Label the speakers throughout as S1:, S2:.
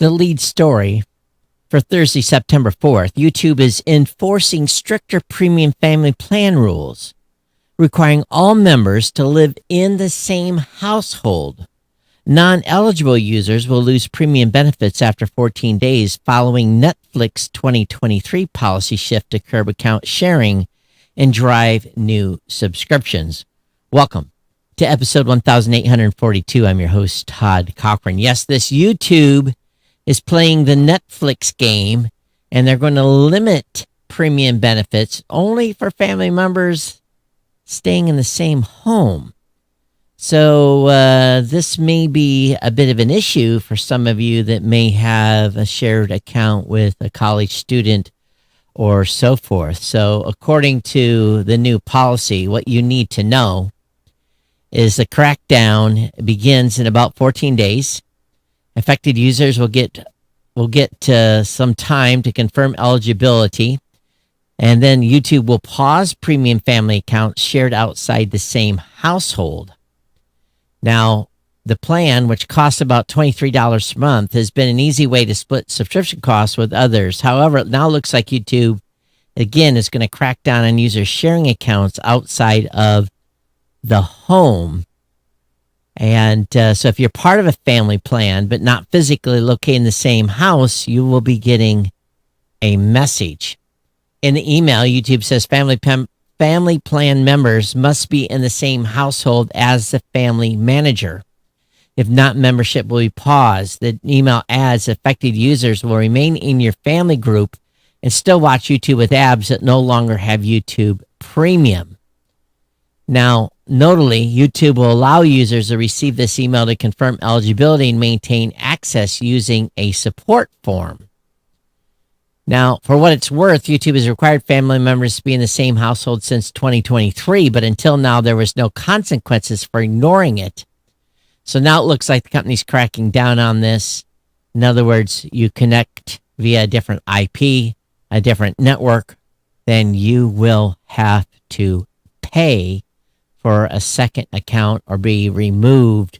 S1: the lead story for Thursday, September 4th. YouTube is enforcing stricter premium family plan rules, requiring all members to live in the same household. Non-eligible users will lose premium benefits after 14 days following Netflix 2023 policy shift to curb account sharing and drive new subscriptions. Welcome to episode 1842. I'm your host, Todd Cochran. Yes, this YouTube is playing the Netflix game, and they're going to limit premium benefits only for family members staying in the same home. So this may be a bit of an issue for some of you that may have a shared account with a college student or so forth. So according to the new policy, what you need to know is the crackdown begins in about 14 days. Affected users will get some time to confirm eligibility, and then YouTube will pause premium family accounts shared outside the same household. Now, the plan, which costs about $23 per month, has been an easy way to split subscription costs with others. However, it now looks like YouTube, again, is going to crack down on users sharing accounts outside of the home. And so if you're part of a family plan but not physically located in the same house, you will be getting a message. In the email, YouTube says family plan members must be in the same household as the family manager. If not, membership will be paused. The email adds affected users will remain in your family group and still watch YouTube with apps that no longer have YouTube Premium. Now, notably, YouTube will allow users to receive this email to confirm eligibility and maintain access using a support form. Now, for what it's worth, YouTube has required family members to be in the same household since 2023, but until now, there was no consequences for ignoring it. So now it looks like the company's cracking down on this. In other words, you connect via a different IP, a different network, then you will have to pay for a second account or be removed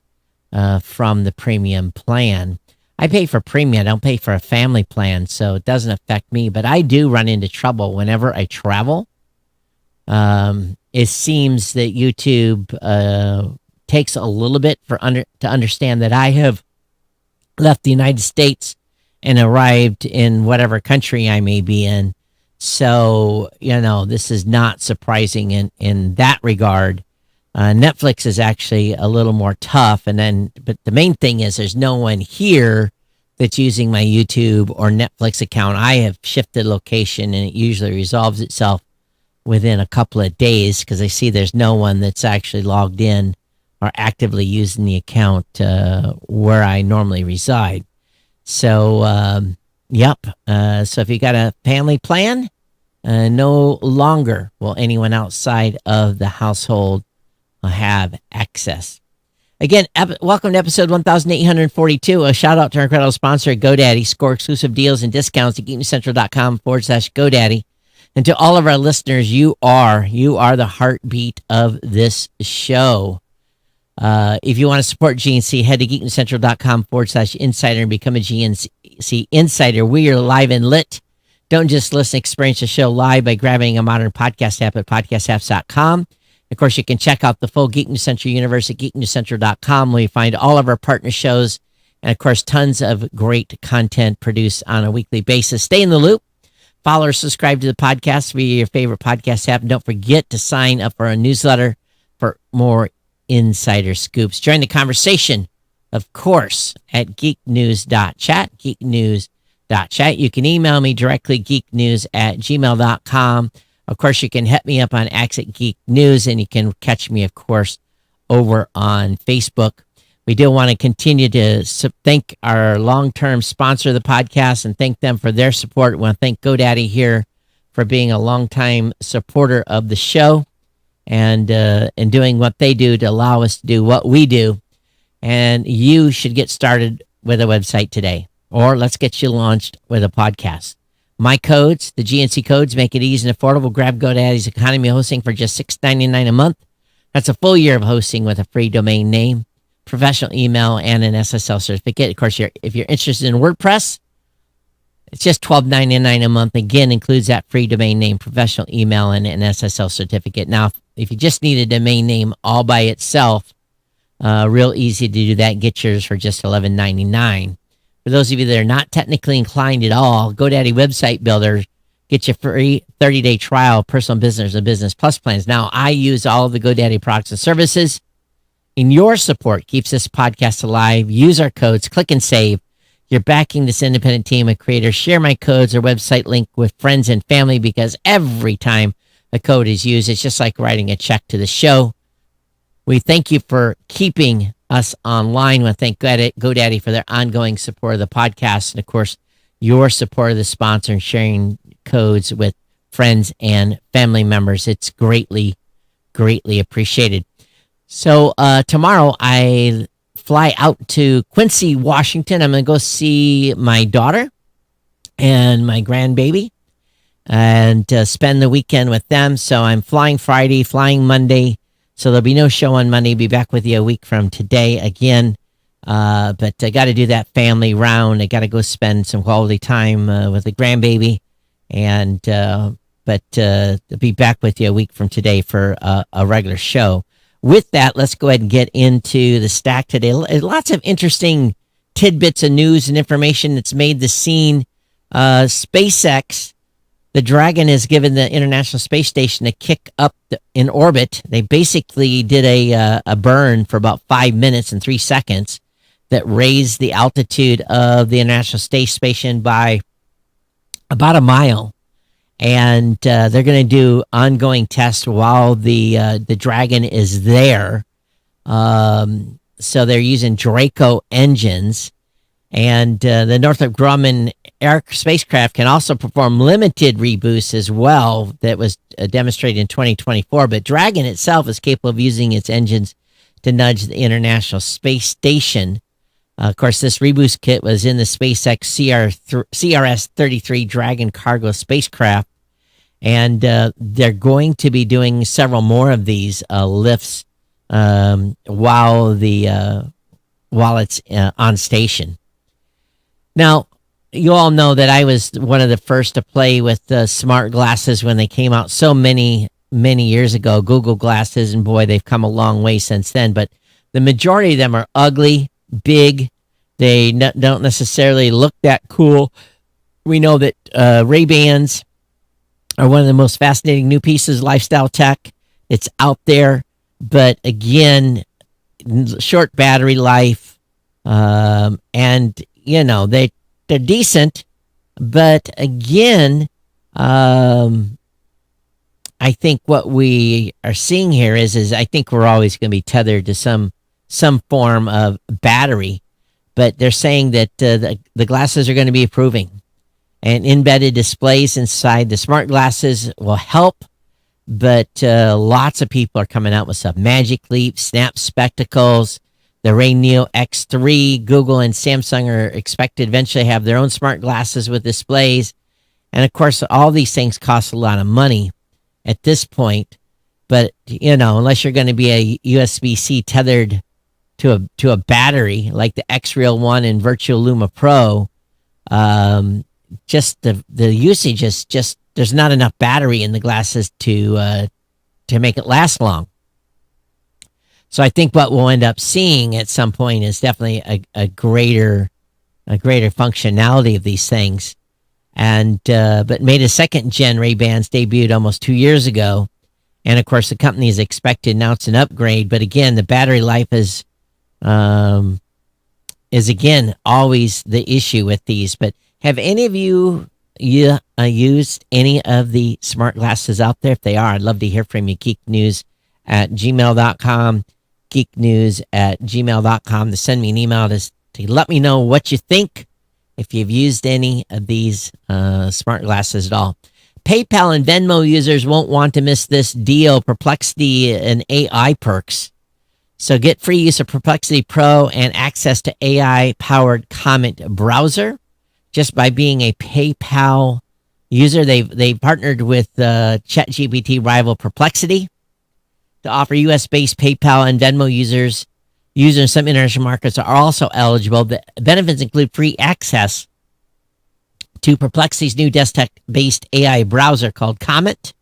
S1: from the premium plan. I pay for premium. I don't pay for a family plan, so it doesn't affect me. But I do run into trouble whenever I travel. It seems that YouTube takes a little bit to understand that I have left the United States and arrived in whatever country I may be in. So, this is not surprising in that regard. Netflix is actually a little more tough. But the main thing is there's no one here that's using my YouTube or Netflix account. I have shifted location, and it usually resolves itself within a couple of days because I see there's no one that's actually logged in or actively using the account where I normally reside. So, so if you got a family plan, no longer will anyone outside of the household have access. Again, welcome to episode 1842. A shout out to our incredible sponsor, GoDaddy. Score exclusive deals and discounts at geeknewscentral.com/GoDaddy. And to all of our listeners, you are the heartbeat of this show. If you want to support GNC, head to geeknewscentral.com/insider and become a GNC insider. We are live and lit. Don't just listen, experience the show live by grabbing a modern podcast app at podcastapps.com. Of course, you can check out the full Geek News Central universe at geeknewscentral.com, where you find all of our partner shows and, of course, tons of great content produced on a weekly basis. Stay in the loop. Follow or subscribe to the podcast via your favorite podcast app. And don't forget to sign up for our newsletter for more insider scoops. Join the conversation, of course, at geeknews.chat, geeknews.chat. You can email me directly, geeknews@gmail.com. Of course, you can hit me up on X at Geek News, and you can catch me, of course, over on Facebook. We do want to continue to thank our long-term sponsor of the podcast and thank them for their support. We want to thank GoDaddy here for being a long-time supporter of the show and doing what they do to allow us to do what we do. And you should get started with a website today, or let's get you launched with a podcast. My codes, the GNC codes, make it easy and affordable. Grab GoDaddy's economy hosting for just $6.99 a month. That's a full year of hosting with a free domain name. professional email, and an SSL certificate. Of course, if you're interested in WordPress, it's just $12.99 a month. Again, includes that free domain name, professional email, and an SSL certificate. Now, if you just need a domain name all by itself, real easy to do that. Get yours for just $11.99. For those of you that are not technically inclined at all, GoDaddy Website Builder, get your free 30-day trial, personal business and business plus plans. Now, I use all of the GoDaddy products and services. And your support keeps this podcast alive. Use our codes, click and save. You're backing this independent team of creators. Share my codes or website link with friends and family, because every time a code is used, it's just like writing a check to the show. We thank you for keeping us online. We thank GoDaddy for their ongoing support of the podcast. And of course, your support of the sponsor and sharing codes with friends and family members. It's greatly, greatly appreciated. So tomorrow I fly out to Quincy, Washington. I'm going to go see my daughter and my grandbaby and spend the weekend with them. So I'm flying Friday, flying Monday. So there'll be no show on Monday. Be back with you a week from today again. But I got to do that family round. I got to go spend some quality time with the grandbaby. And be back with you a week from today for a regular show. With that, let's go ahead and get into the stack today. Lots of interesting tidbits of news and information that's made the scene. SpaceX, the Dragon, has given the International Space Station a kick up in orbit. They basically did a burn for about 5 minutes and 3 seconds that raised the altitude of the International Space Station by about a mile. And they're going to do ongoing tests while the Dragon is there. So they're using Draco engines. And the Northrop Grumman spacecraft can also perform limited reboosts as well. That was demonstrated in 2024. But Dragon itself is capable of using its engines to nudge the International Space Station. Of course, this reboost kit was in the SpaceX CRS-33 Dragon cargo spacecraft, and they're going to be doing several more of these lifts while it's on station. Now, you all know that I was one of the first to play with the smart glasses when they came out so many years ago, Google glasses, and boy, they've come a long way since then. But the majority of them are ugly, big. They don't necessarily look that cool. We know that Ray-Bans are one of the most fascinating new pieces of lifestyle tech. It's out there, but again, short battery life, and they're decent. But again, I think what we are seeing here is I think we're always going to be tethered to some form of battery. But they're saying that the glasses are going to be improving, and embedded displays inside the smart glasses will help. But lots of people are coming out with some Magic Leap, Snap Spectacles, the Ray Neo X3. Google and Samsung are expected to eventually have their own smart glasses with displays. And of course, all these things cost a lot of money at this point. But, unless you're going to be a USB-C tethered to a battery like the X-Real One and Virtual Luma Pro, just the usage is just, there's not enough battery in the glasses to make it last long. So I think what we'll end up seeing at some point is definitely a greater functionality of these things. And but made a second gen Ray-Bans debuted almost 2 years ago, and of course the company is expected to announce an upgrade. But again, the battery life is again always the issue with these. But have any of you used any of the smart glasses out there? If they are, I'd love to hear from you. geeknews@gmail.com, geeknews@gmail.com, to send me an email to let me know what you think, if you've used any of these smart glasses at all. PayPal and Venmo users won't want to miss this deal. Perplexity and AI perks. So get free use of Perplexity Pro and access to AI-powered comment browser just by being a PayPal user. They've partnered with ChatGPT rival Perplexity to offer U.S.-based PayPal and Venmo users Users in some international markets are also eligible. The benefits include free access to Perplexity's new desktop-based AI browser called Comet.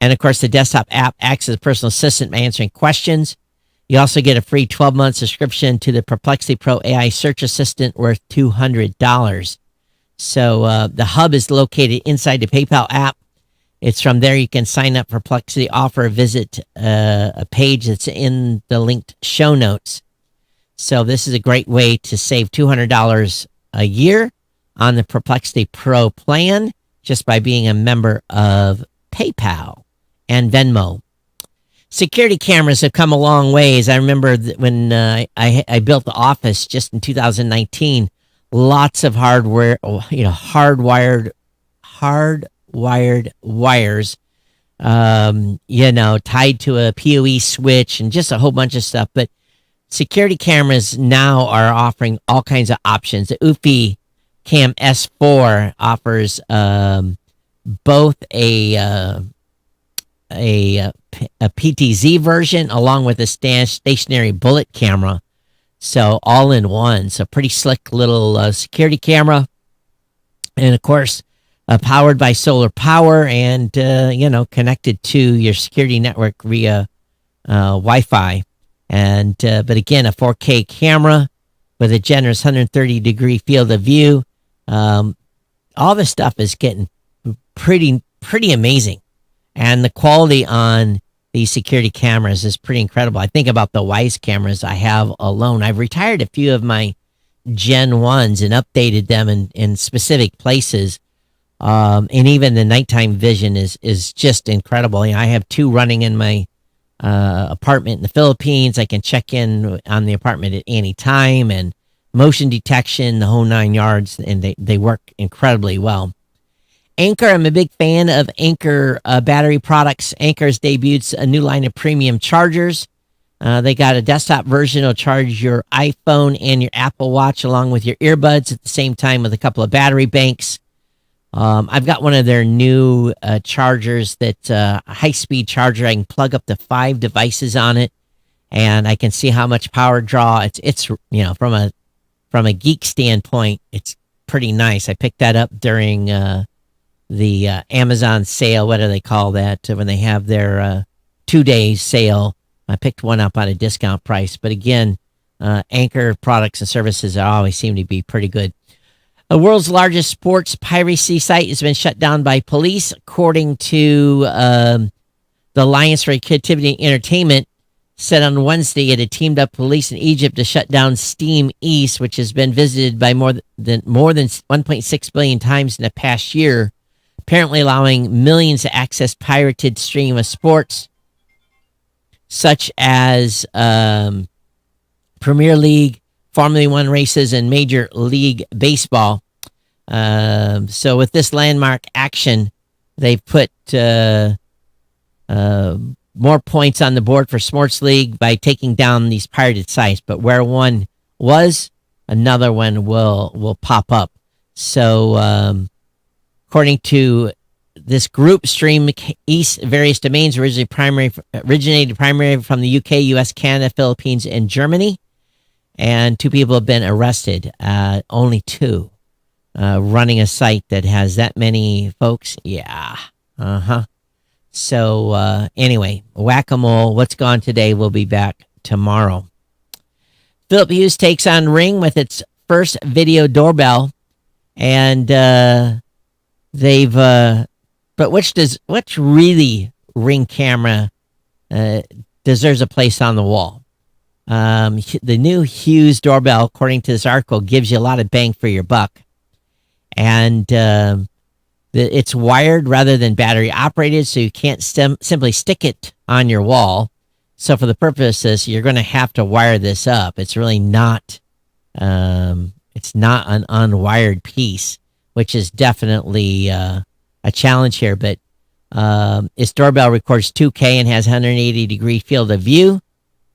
S1: And, of course, the desktop app acts as a personal assistant by answering questions. You also get a free 12-month subscription to the Perplexity Pro AI search assistant worth $200. So the hub is located inside the PayPal app. It's from there you can sign up for Perplexity offer, visit a page that's in the linked show notes. So this is a great way to save $200 a year on the Perplexity Pro plan just by being a member of PayPal and Venmo. Security cameras have come a long ways. I remember when I built the office just in 2019, lots of hardware, hardwired wires, tied to a PoE switch and just a whole bunch of stuff. But security cameras now are offering all kinds of options. The UFI Cam S4 offers both a PTZ version along with a stationary bullet camera. So all in one. So pretty slick little security camera. And of course, powered by solar power and, connected to your security network via Wi-Fi. And but again, a 4K camera with a generous 130-degree field of view. All this stuff is getting pretty amazing. And the quality on these security cameras is pretty incredible. I think about the Wyze cameras I have alone. I've retired a few of my Gen 1s and updated them in specific places. And even the nighttime vision is just incredible. I have 2 running in my apartment in the Philippines. I can check in on the apartment at any time, and motion detection, the whole 9 yards, and they work incredibly well. Anker, I'm a big fan of Anker battery products. Anker's debuted a new line of premium chargers. They got a desktop version that'll charge your iPhone and your Apple Watch along with your earbuds at the same time with a couple of battery banks. I've got one of their new chargers that's a high-speed charger. I can plug up to 5 devices on it, and I can see how much power draw. It's from a geek standpoint, it's pretty nice. I picked that up during the Amazon sale. What do they call that? When they have their 2-day sale. I picked one up at a discount price. But again, Anker products and services always seem to be pretty good. The world's largest sports piracy site has been shut down by police, according to the Alliance for Creativity and Entertainment. Said on Wednesday it had teamed up police in Egypt to shut down Steam East, which has been visited by more than 1.6 billion times in the past year, apparently allowing millions to access pirated stream of sports, such as Premier League, Formula One races, and Major League Baseball. So with this landmark action, they've put more points on the board for Sports League by taking down these pirated sites. But where one was, another one will pop up. So according to this group, Stream East, various domains originated primarily from the UK, US, Canada, Philippines, and Germany. And 2 people have been arrested. Only 2. Running a site that has that many folks. Yeah. So anyway, whack-a-mole. What's gone today will be back tomorrow. Philip Hughes takes on Ring with its first video doorbell. And they've... but which really Ring camera deserves a place on the wall? The new Hughes doorbell, according to this article, gives you a lot of bang for your buck. And it's wired rather than battery operated, so you can't simply stick it on your wall. So for the purposes, you're going to have to wire this up. It's really not, it's not an unwired piece, which is definitely a challenge here. But its doorbell records 2K and has 180-degree field of view.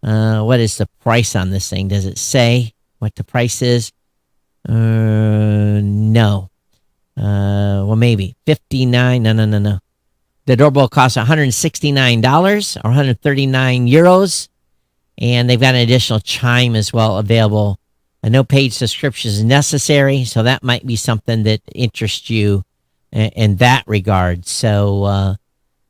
S1: What is the price on this thing? Does it say what the price is? No. Well, maybe 59. No. The doorbell costs $169 or 139 euros, And they've got an additional chime as well available. No paid subscription is necessary, so that might be something that interests you in that regard. So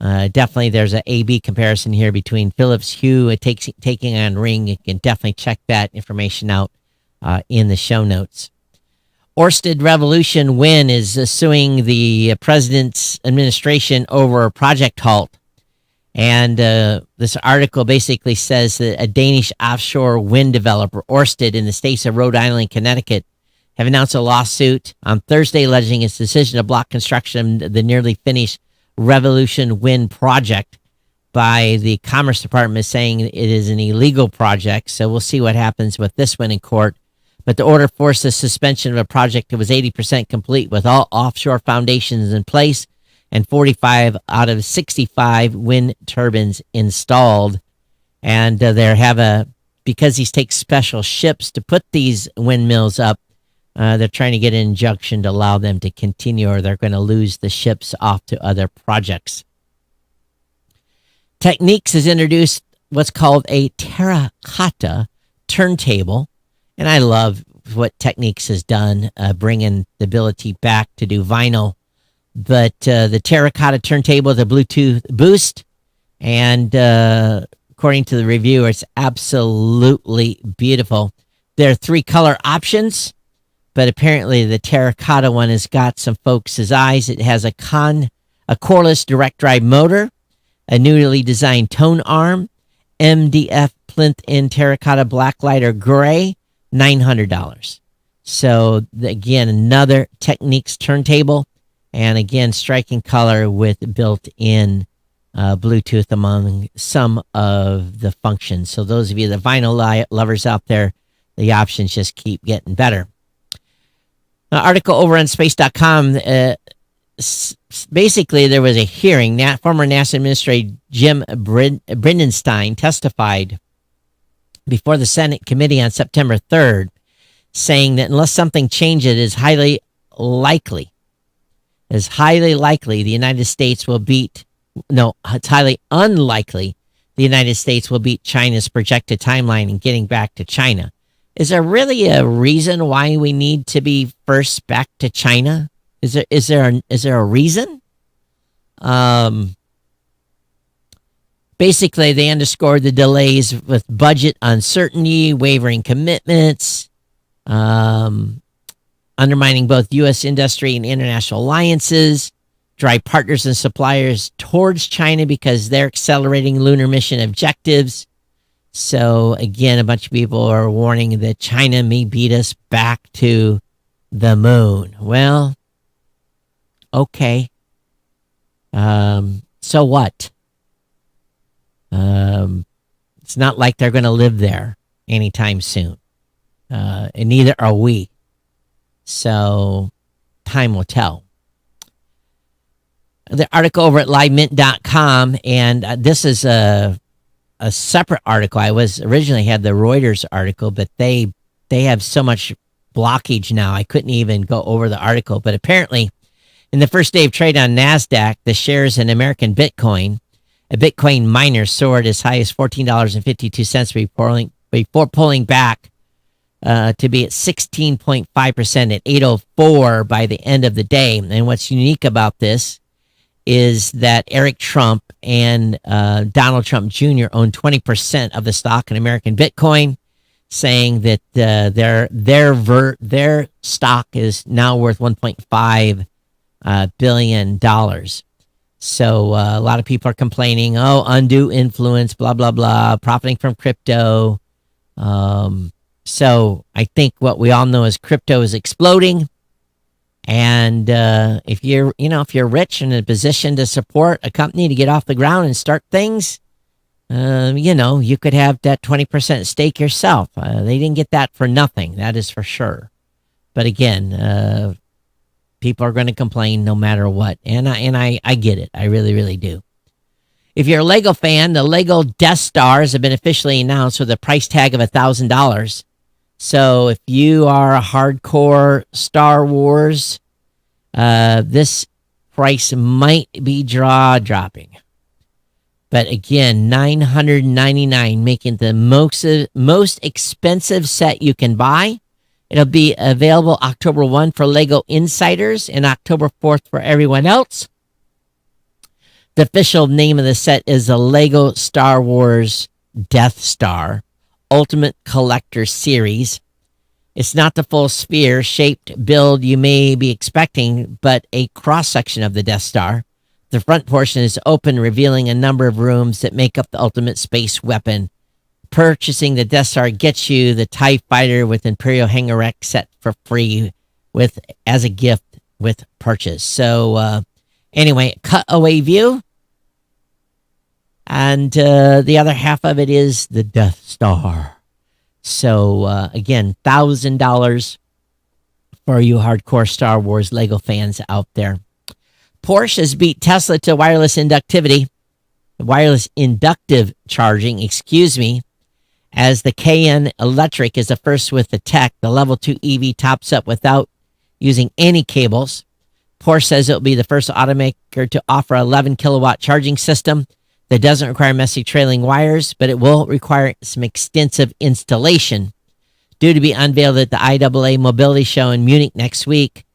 S1: definitely there's an A/B comparison here between Philips Hue taking on Ring. You can definitely check that information out in the show notes. Orsted Revolution Wind is suing the president's administration over a project halt. And this article basically says that a Danish offshore wind developer, Orsted, in the states of Rhode Island and Connecticut, have announced a lawsuit on Thursday alleging its decision to block construction of the nearly finished Revolution Wind project by the Commerce Department, saying it is an illegal project. So we'll see what happens with this one in court. But the order forced the suspension of a project that was 80% complete with all offshore foundations in place and 45 out of 65 wind turbines installed. And because these take special ships to put these windmills up, they're trying to get an injunction to allow them to continue, or they're going to lose the ships off to other projects. Techniques has introduced what's called a terracotta turntable. And I love what Techniques has done, bringing the ability back to do vinyl. But the terracotta turntable, the Bluetooth boost, and according to the reviewer, it's absolutely beautiful. There are 3 color options, but apparently the terracotta one has got some folks' eyes. It has a cordless direct drive motor, a newly designed tone arm, MDF plinth in terracotta black light or gray, $900. So again, another Techniques turntable, and again, striking color with built-in Bluetooth among some of the functions. So those of you, the vinyl lovers out there, the options just keep getting better. An article over on space.com, basically there was a hearing. Former NASA Administrator Jim Bridenstine testified before the Senate committee on September 3rd, saying that unless something changes, it is highly likely the United States will it's highly unlikely the United States will beat China's projected timeline in getting back to China. Is there really a reason why we need to be first back to China? Is there a reason? Basically, they underscored the delays with budget uncertainty, wavering commitments, undermining both U.S. industry and international alliances, drive partners and suppliers towards China because they're accelerating lunar mission objectives. So, again, a bunch of people are warning that China may beat us back to the moon. Well, okay. So what? It's not like they're going to live there anytime soon. And neither are we. So time will tell. The article over at livemint.com, and this is a separate article. I originally had the Reuters article, but they have so much blockage now, I couldn't even go over the article. But apparently, in the first day of trade on NASDAQ, the shares in American Bitcoin, a Bitcoin miner, soared as high as $14.52 before pulling back to be at 16.5% at 8:04 by the end of the day. And what's unique about this is that Eric Trump and Donald Trump Jr. own 20% of the stock in American Bitcoin, saying that their stock is now worth $1.5 billion. So a lot of people are complaining, undue influence, blah, blah, blah, profiting from crypto. So I think what we all know is crypto is exploding. And if you're rich and in a position to support a company to get off the ground and start things, you could have that 20% stake yourself. They didn't get that for nothing. That is for sure. But again, people are going to complain no matter what. And I get it. I really, really do. If you're a Lego fan, the Lego Death Stars have been officially announced with a price tag of $1,000. So if you are a hardcore Star Wars, this price might be jaw-dropping. But again, $999, making the most expensive set you can buy. It'll be available October 1 for Lego Insiders and October 4th for everyone else. The official name of the set is the Lego Star Wars Death Star Ultimate Collector Series. It's not the full sphere-shaped build you may be expecting, but a cross-section of the Death Star. The front portion is open, revealing a number of rooms that make up the ultimate space weapon. Purchasing the Death Star gets you the TIE Fighter with Imperial Hangar Wreck set for free as a gift with purchase. So anyway, cutaway view. And the other half of it is the Death Star. So again, $1,000 for you hardcore Star Wars Lego fans out there. Porsche has beat Tesla to wireless inductive charging, as the Cayenne Electric is the first with the tech. The Level 2 EV tops up without using any cables. Porsche says it will be the first automaker to offer an 11 kilowatt charging system that doesn't require messy trailing wires, but it will require some extensive installation. Due to be unveiled at the IAA Mobility Show in Munich next week,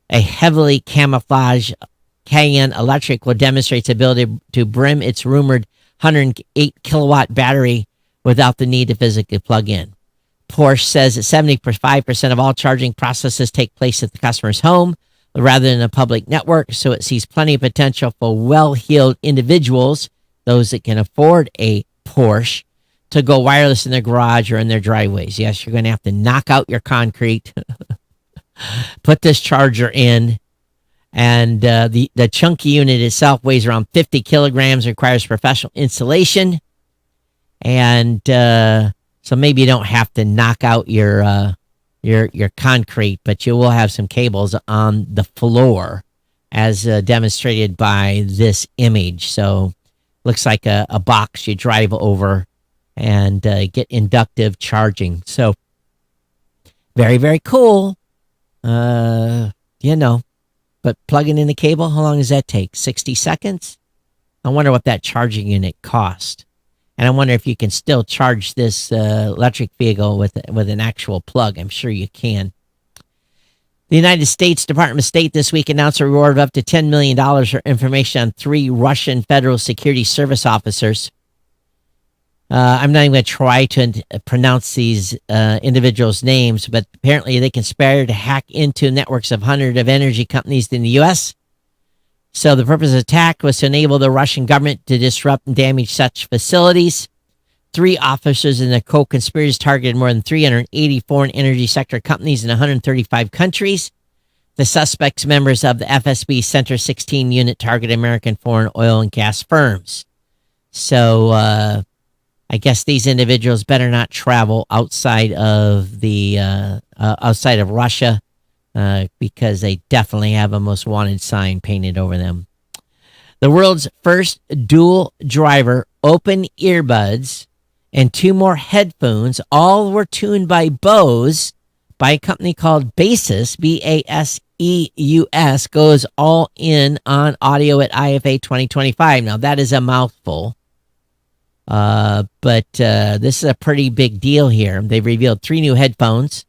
S1: a heavily camouflaged Cayenne Electric will demonstrate its ability to brim its rumored 108 kilowatt battery without the need to physically plug in. Porsche says that 75% of all charging processes take place at the customer's home rather than a public network, so it sees plenty of potential for well-heeled individuals, those that can afford a Porsche, to go wireless in their garage or in their driveways. Yes, you're going to have to knock out your concrete, put this charger in, and the chunky unit itself weighs around 50 kilograms, requires professional installation, and so maybe you don't have to knock out your concrete, but you will have some cables on the floor, as demonstrated by this image. So looks like a box you drive over and get inductive charging. So very, very cool. But plugging in the cable, how long does that take? 60 seconds? I wonder what that charging unit cost. And I wonder if you can still charge this electric vehicle with an actual plug. I'm sure you can. The United States Department of State this week announced a reward of up to $10 million for information on 3 Russian Federal Security Service officers. I'm not even going to try to pronounce these individuals' names, but apparently they conspired to hack into networks of hundreds of energy companies in the U.S. So the purpose of the attack was to enable the Russian government to disrupt and damage such facilities. 3 officers and their co-conspirators targeted more than 380 foreign energy sector companies in 135 countries. The suspects, members of the FSB Center 16 unit, targeted American foreign oil and gas firms. So I guess these individuals better not travel outside of Russia, because they definitely have a most wanted sign painted over them. The world's first dual driver open earbuds and 2 more headphones, all were tuned by Bose, by a company called Baseus, Baseus, goes all in on audio at IFA 2025. Now, that is a mouthful. But this is a pretty big deal here. They've revealed 3 new headphones,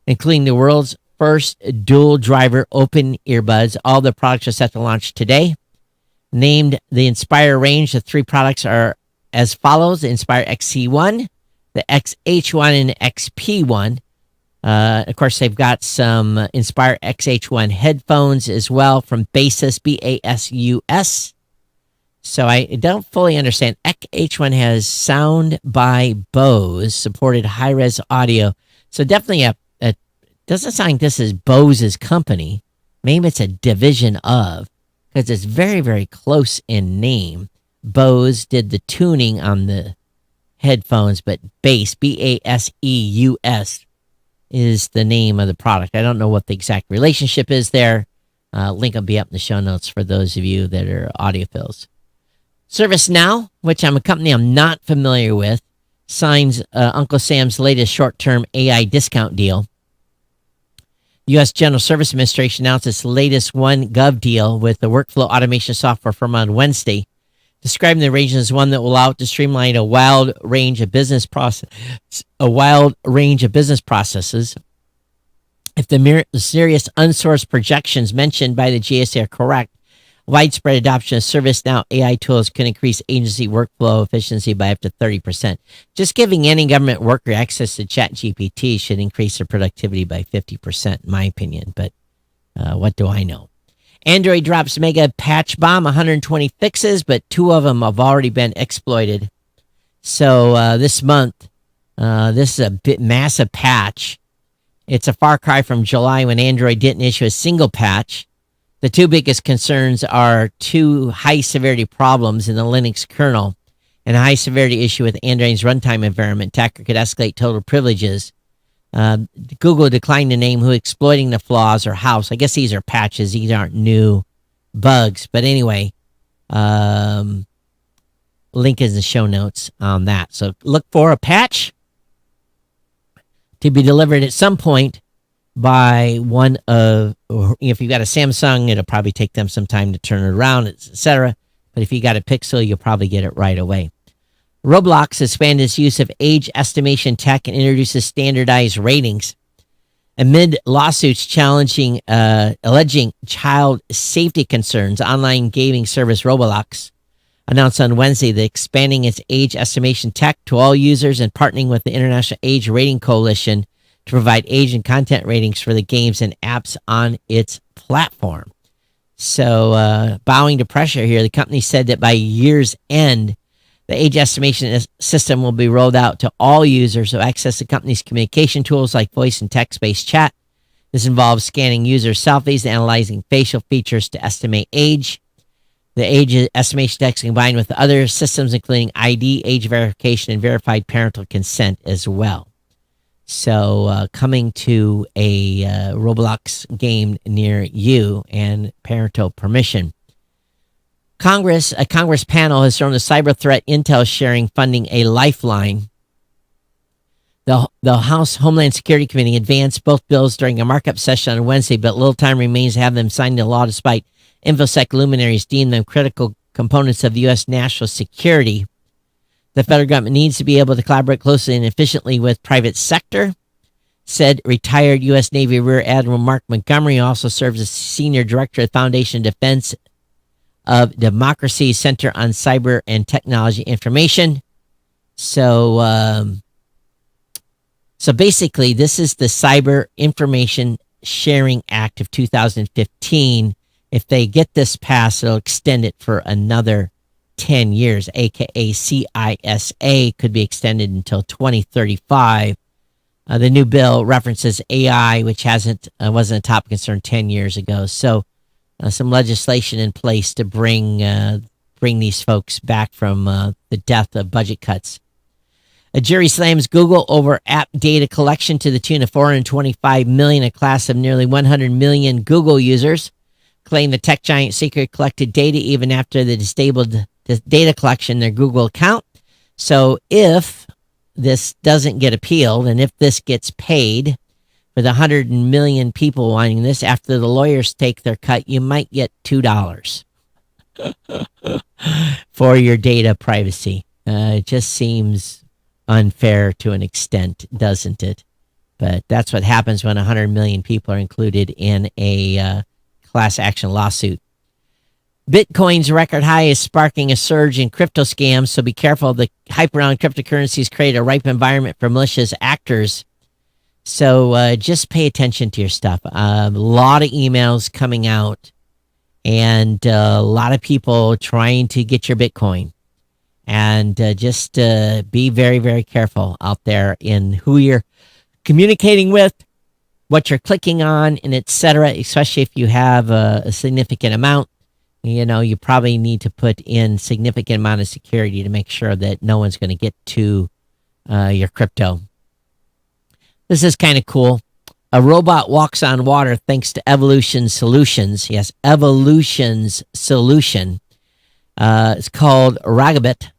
S1: including the world's first dual driver open earbuds. All the products are set to launch today. Named the Inspire range, the 3 products are as follows: the Inspire XC1, the XH1, and the XP1. Of course, they've got some Inspire XH1 headphones as well from Baseus, Basus. So I don't fully understand. XH1 has sound by Bose, supported high-res audio. So definitely doesn't sound like this is Bose's company. Maybe it's a division of, because it's very, very close in name. Bose did the tuning on the headphones, but Bass, Baseus, is the name of the product. I don't know what the exact relationship is there. Link will be up in the show notes for those of you that are audiophiles. ServiceNow, which I'm a company I'm not familiar with, signs Uncle Sam's latest short-term AI discount deal. U.S. General Service Administration announced its latest OneGov deal with the workflow automation software firm on Wednesday. describing the arrangement as one that will allow it to streamline a wild range of business processes. If the serious unsourced projections mentioned by the GSA are correct, widespread adoption of ServiceNow AI tools can increase agency workflow efficiency by up to 30%. Just giving any government worker access to ChatGPT should increase their productivity by 50%, in my opinion. But what do I know? Android drops mega patch bomb, 120 fixes, but 2 of them have already been exploited. So this month, this is a massive patch. It's a far cry from July when Android didn't issue a single patch. The 2 biggest concerns are 2 high-severity problems in the Linux kernel and a high-severity issue with Android's runtime environment. Attacker could escalate total privileges. Google declined to name who exploiting the flaws or how. So I guess these are patches. These aren't new bugs. But anyway, link is in the show notes on that. So look for a patch to be delivered at some point by one of, or if you've got a Samsung, it'll probably take them some time to turn it around, etc. But if you got a Pixel, you'll probably get it right away. Roblox expanded its use of age estimation tech and introduces standardized ratings. Amid lawsuits alleging child safety concerns, online gaming service Roblox announced on Wednesday that expanding its age estimation tech to all users and partnering with the International Age Rating Coalition to provide age and content ratings for the games and apps on its platform. So, bowing to pressure here, the company said that by year's end, the age estimation system will be rolled out to all users who access the company's communication tools like voice and text-based chat. This involves scanning user selfies and analyzing facial features to estimate age. The age estimation tech is combined with other systems, including ID, age verification, and verified parental consent as well. So coming to a Roblox game near you and parental permission. A Congress panel has thrown a cyber threat intel sharing funding a lifeline. The House Homeland Security Committee advanced both bills during a markup session on Wednesday, but little time remains to have them signed into law despite InfoSec luminaries deem them critical components of the U.S. national security. The federal government needs to be able to collaborate closely and efficiently with private sector, said retired U.S. Navy Rear Admiral Mark Montgomery, who also serves as Senior Director of Foundation Defense of Democracy Center on Cyber and Technology Information. So basically, this is the Cyber Information Sharing Act of 2015. If they get this passed, it'll extend it for another 10 years, aka CISA could be extended until 2035. The new bill references AI, which wasn't a top concern 10 years ago. So some legislation in place to bring these folks back from the death of budget cuts. A jury slams Google over app data collection to the tune of $425 million. A class of nearly 100 million Google users claim the tech giant secretly collected data even after they disabled the data collection in their Google account. So if this doesn't get appealed and if this gets paid for the 100 million people wanting this, after the lawyers take their cut, you might get $2 for your data privacy. It just seems unfair to an extent, doesn't it? But that's what happens when 100 million people are included in a class action lawsuit. Bitcoin's record high is sparking a surge in crypto scams, so be careful. The hype around cryptocurrencies create a ripe environment for malicious actors. So just pay attention to your stuff. A lot of emails coming out and a lot of people trying to get your Bitcoin. And just be very, very careful out there in who you're communicating with, what you're clicking on, and etc., especially if you have a significant amount. You know, you probably need to put in significant amount of security to make sure that no one's going to get to your crypto. This is kind of cool. A robot walks on water thanks to Evolution Solutions. Yes, Evolution's solution. It's called Ragabit.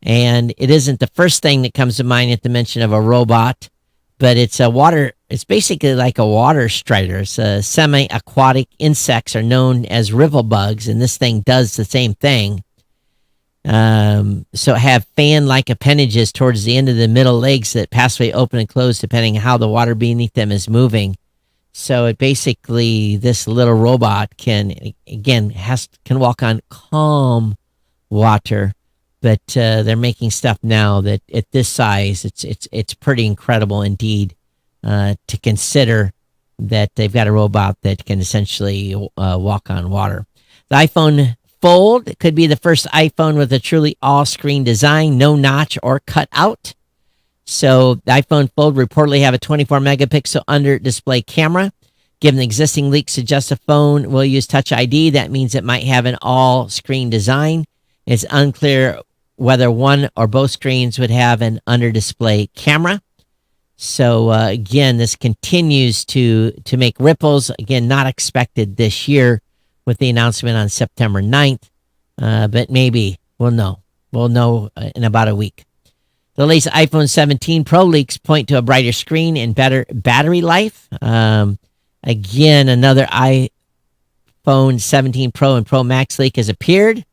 S1: And it isn't the first thing that comes to mind at the mention of a robot, but it's basically like a water strider. It's semi-aquatic insects are known as riffle bugs, and this thing does the same thing. So have fan-like appendages towards the end of the middle legs that passively open and close depending on how the water beneath them is moving. So it basically, this little robot can walk on calm water, but they're making stuff now that at this size, it's pretty incredible indeed to consider that they've got a robot that can essentially walk on water. The iPhone Fold could be the first iPhone with a truly all-screen design, no notch or cutout. So the iPhone Fold reportedly have a 24-megapixel under-display camera. Given the existing leaks suggest the phone will use Touch ID, that means it might have an all-screen design. It's unclear whether one or both screens would have an under-display camera. So again, this continues to make ripples. Again, not expected this year with the announcement on September 9th, but maybe we'll know. We'll know in about a week. The latest iPhone 17 Pro leaks point to a brighter screen and better battery life. Again, another iPhone 17 Pro and Pro Max leak has appeared.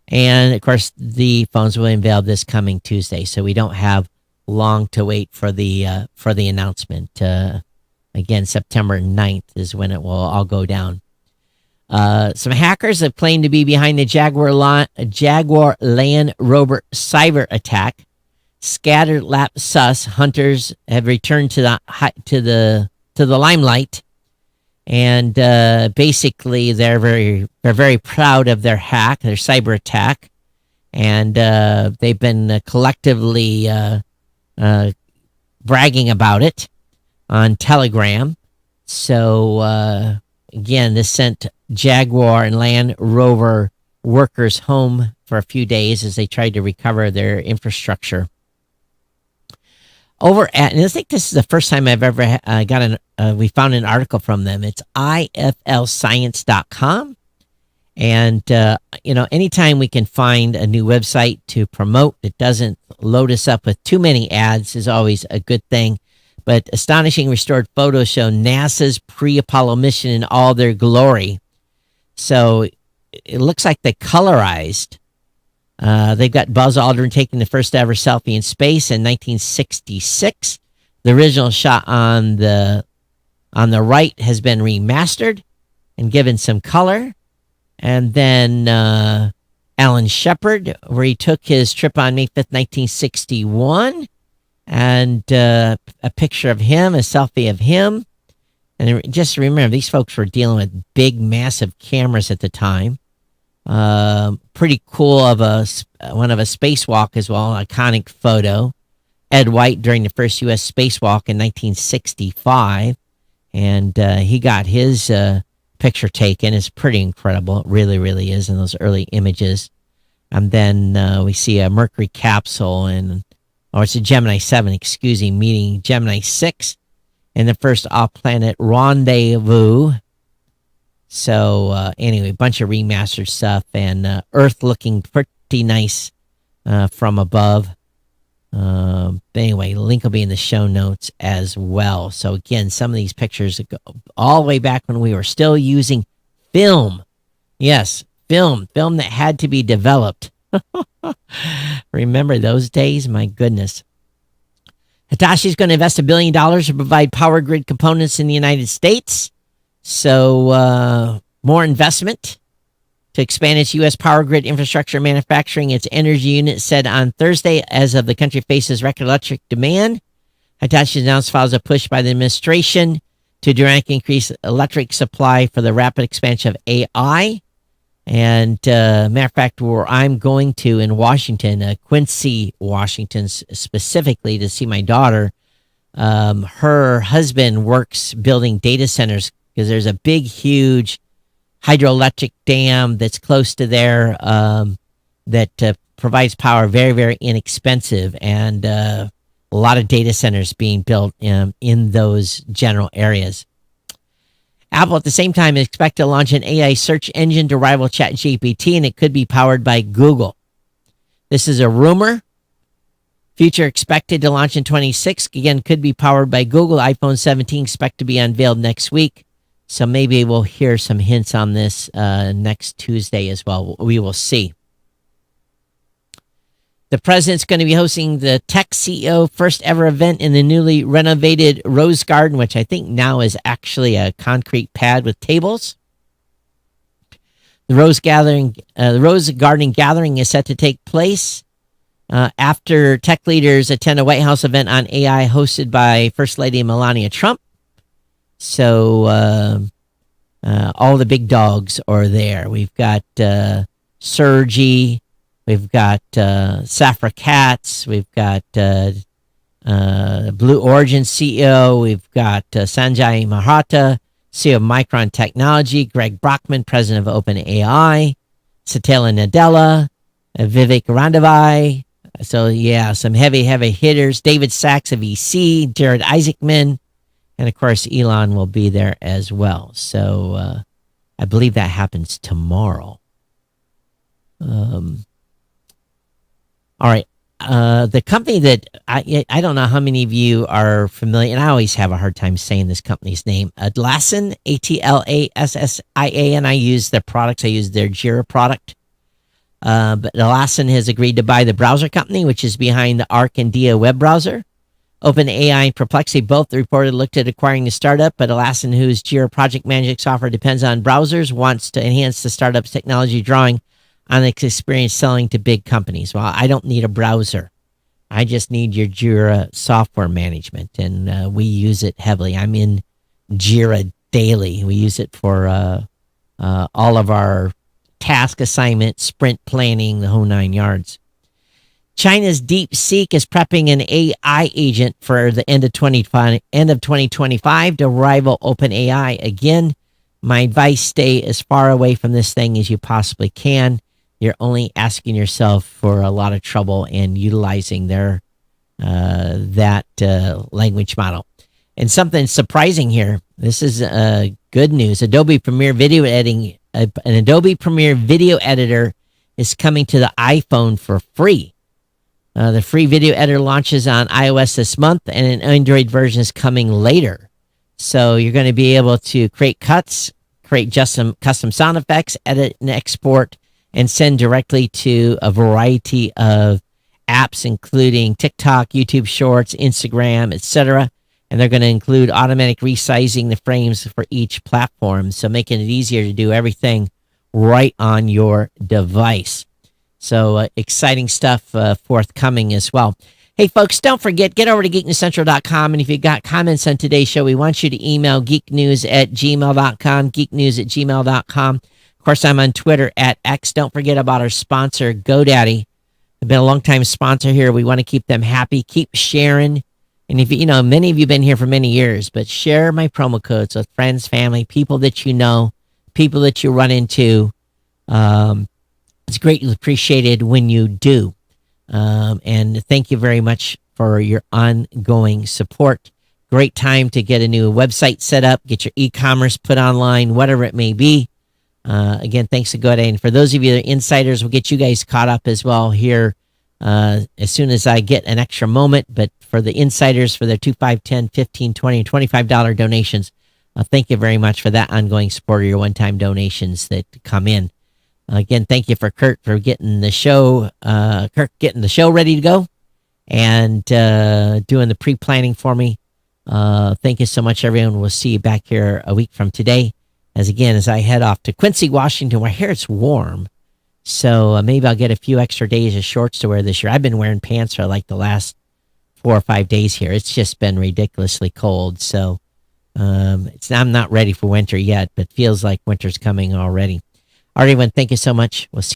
S1: And, of course, the phones will be unveiled this coming Tuesday, so we don't have long to wait for the announcement. Again, September 9th is when it will all go down. Some hackers have claimed to be behind the Jaguar Land Rover cyber attack. Scattered lapsus hunters have returned to the limelight, and basically they're very proud of their hack, their cyber attack, and they've been collectively bragging about it on Telegram. So again, this sent Jaguar and Land Rover workers home for a few days as they tried to recover their infrastructure. And I think this is the first time I've ever we found an article from them. It's iflscience.com. And, anytime we can find a new website to promote that doesn't load us up with too many ads is always a good thing. But astonishing restored photos show NASA's pre-Apollo mission in all their glory. So it looks like they colorized. They've got Buzz Aldrin taking the first ever selfie in space in 1966. The original shot on the right has been remastered and given some color. And then Alan Shepard, where he took his trip on May 5th, 1961. And a picture of him, a selfie of him. And just remember, these folks were dealing with big, massive cameras at the time. Pretty cool of one of a spacewalk as well, an iconic photo. Ed White during the first U.S. spacewalk in 1965. And he got his picture taken. It's pretty incredible. It really, really is in those early images. And then we see a Mercury capsule it's a Gemini 7, meeting Gemini 6 in the first off-planet rendezvous. So anyway, a bunch of remastered stuff and Earth looking pretty nice from above. Anyway, link will be in the show notes as well. So again, some of these pictures go all the way back when we were still using film. Yes, film that had to be developed. Remember those days? My goodness. Hitachis going to invest $1 billion to provide power grid components in the United States. So more investment to expand its U.S. power grid infrastructure manufacturing. Its energy unit said on Thursday, as of the country faces record electric demand. Hitachi announced follows a push by the administration to dramatically increase electric supply for the rapid expansion of AI. And matter of fact, where I'm going to in Washington, Quincy, Washington, specifically to see my daughter, her husband works building data centers because there's a big, huge hydroelectric dam that's close to there that provides power very, very inexpensive, and a lot of data centers being built in those general areas. Apple, at the same time, is expected to launch an AI search engine to rival ChatGPT, and it could be powered by Google. This is a rumor. Future expected to launch in 26. Again, could be powered by Google. iPhone 17 expect to be unveiled next week. So maybe we'll hear some hints on this next Tuesday as well. We will see. The president's going to be hosting the Tech CEO first ever event in the newly renovated Rose Garden, which I think now is actually a concrete pad with tables. The Rose Garden gathering is set to take place after tech leaders attend a White House event on AI hosted by First Lady Melania Trump. So all the big dogs are there. We've got Sergey, we've got Safra Katz, we've got Blue Origin CEO, we've got Sanjay Mehrotra, CEO of Micron Technology, Greg Brockman, president of OpenAI, Satya Nadella, Vivek Randhawa. So, yeah, some heavy hitters. David Sachs of EC, Jared Isaacman, and, of course, Elon will be there as well. So, I believe that happens tomorrow. All right. The company that I don't know how many of you are familiar, and I always have a hard time saying this company's name. Atlassian, Atlassian. I use their products. I use their Jira product. But Atlassian has agreed to buy the browser company, which is behind the Arc and Dia web browser. OpenAI and Perplexity both reported looked at acquiring the startup, but Atlassian, whose Jira project management software depends on browsers, wants to enhance the startup's technology, drawing on its experience selling to big companies. Well, I don't need a browser. I just need your Jira software management, and we use it heavily. I'm in Jira daily. We use it for all of our task assignment, sprint planning, the whole 9 yards. China's DeepSeek is prepping an AI agent for the end of 2025 to rival OpenAI. Again, my advice, stay as far away from this thing as you possibly can. You're only asking yourself for a lot of trouble and utilizing their language model. And something surprising here. This is good news. Adobe Premiere Video Editing, an Adobe Premiere Video Editor is coming to the iPhone for free. The free video editor launches on iOS this month, and an Android version is coming later. So you're going to be able to create cuts, create just some custom sound effects, edit and export, and send directly to a variety of apps, including TikTok, YouTube Shorts, Instagram, etc. And they're going to include automatic resizing the frames for each platform, so making it easier to do everything right on your device. So exciting stuff forthcoming as well. Hey, folks, don't forget, get over to geeknewscentral.com, and if you got comments on today's show, we want you to email geeknews@gmail.com, geeknews@gmail.com. Of course, I'm on Twitter @X. Don't forget about our sponsor, GoDaddy. They've been a long-time sponsor here. We want to keep them happy. Keep sharing. And if you know, many of you have been here for many years, but share my promo codes with friends, family, people that you know, people that you run into. It's greatly appreciated when you do. And thank you very much for your ongoing support. Great time to get a new website set up, get your e-commerce put online, whatever it may be. Again, thanks to GoDaddy. And for those of you that are insiders, we'll get you guys caught up as well here as soon as I get an extra moment. But for the insiders, for their $2, $5, $10, $15, $20, and $25 donations, thank you very much for that ongoing support of your one-time donations that come in. Again, thank you for Kurt for getting the show, ready to go and doing the pre-planning for me. Thank you so much, everyone. We'll see you back here a week from today. As I head off to Quincy, Washington, where here it's warm. So maybe I'll get a few extra days of shorts to wear this year. I've been wearing pants for like the last 4 or 5 days here. It's just been ridiculously cold. So I'm not ready for winter yet, but feels like winter's coming already. All right, everyone, thank you so much. We'll see